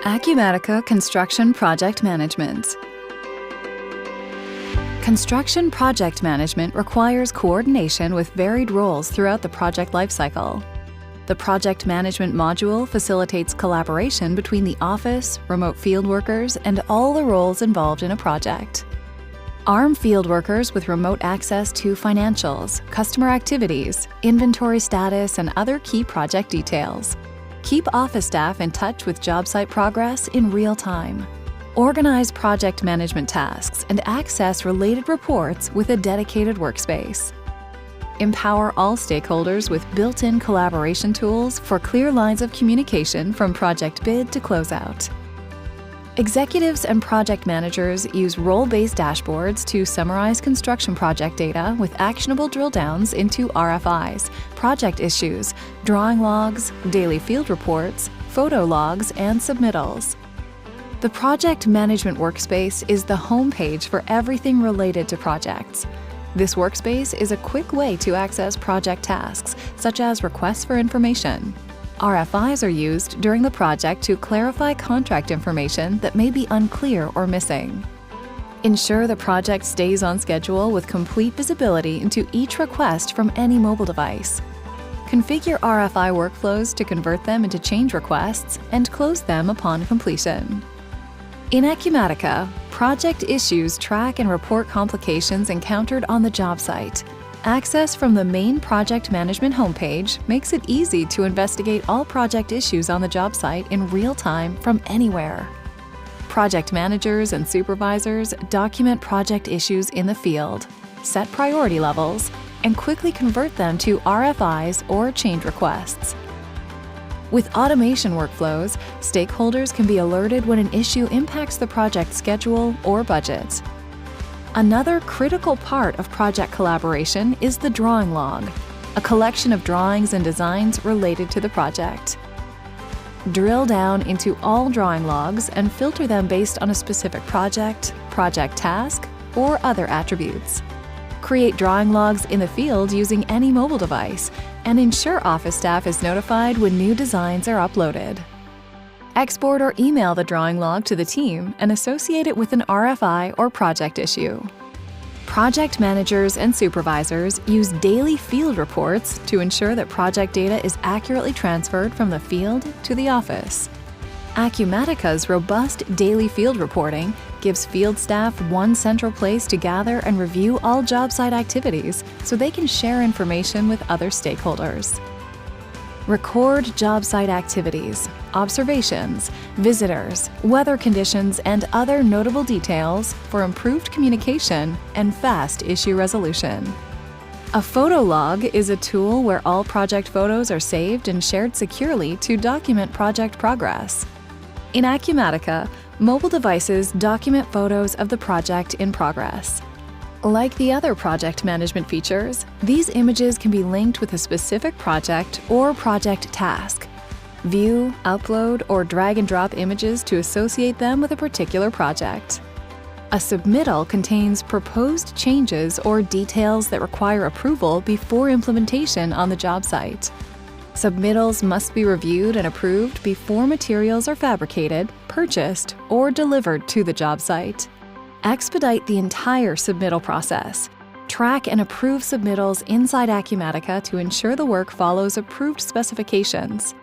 Acumatica Construction Project Management. Construction project management requires coordination with varied roles throughout the project lifecycle. The project management module facilitates collaboration between the office, remote field workers, and all the roles involved in a project. Arm field workers with remote access to financials, customer activities, inventory status, and other key project details. Keep office staff in touch with job site progress in real time. Organize project management tasks and access related reports with a dedicated workspace. Empower all stakeholders with built-in collaboration tools for clear lines of communication from project bid to closeout. Executives and project managers use role-based dashboards to summarize construction project data with actionable drill downs into RFIs, project issues, drawing logs, daily field reports, photo logs, and submittals. The Project Management Workspace is the homepage for everything related to projects. This workspace is a quick way to access project tasks, such as requests for information. RFIs are used during the project to clarify contract information that may be unclear or missing. Ensure the project stays on schedule with complete visibility into each request from any mobile device. Configure RFI workflows to convert them into change requests and close them upon completion. In Acumatica, project issues track and report complications encountered on the job site. Access from the main project management homepage makes it easy to investigate all project issues on the job site in real time from anywhere. Project managers and supervisors document project issues in the field, set priority levels, and quickly convert them to RFIs or change requests. With automation workflows, stakeholders can be alerted when an issue impacts the project schedule or budget. Another critical part of project collaboration is the drawing log, a collection of drawings and designs related to the project. Drill down into all drawing logs and filter them based on a specific project, project task, or other attributes. Create drawing logs in the field using any mobile device, and ensure office staff is notified when new designs are uploaded. Export or email the drawing log to the team and associate it with an RFI or project issue. Project managers and supervisors use daily field reports to ensure that project data is accurately transferred from the field to the office. Acumatica's robust daily field reporting gives field staff one central place to gather and review all job site activities so they can share information with other stakeholders. Record job site activities, observations, visitors, weather conditions, and other notable details for improved communication and fast issue resolution. A photo log is a tool where all project photos are saved and shared securely to document project progress. In Acumatica, mobile devices document photos of the project in progress. Like the other project management features, these images can be linked with a specific project or project task. View, upload, or drag and drop images to associate them with a particular project. A submittal contains proposed changes or details that require approval before implementation on the job site. Submittals must be reviewed and approved before materials are fabricated, purchased, or delivered to the job site. Expedite the entire submittal process. Track and approve submittals inside Acumatica to ensure the work follows approved specifications.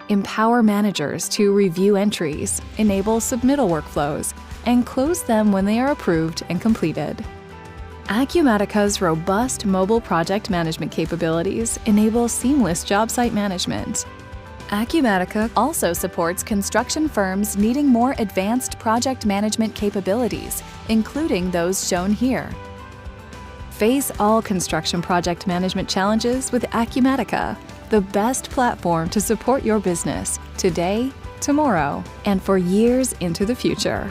Empower managers to review entries, enable submittal workflows, and close them when they are approved and completed. Acumatica's robust mobile project management capabilities enable seamless job site management. Acumatica also supports construction firms needing more advanced project management capabilities, including those shown here. Face all construction project management challenges with Acumatica, the best platform to support your business today, tomorrow, and for years into the future.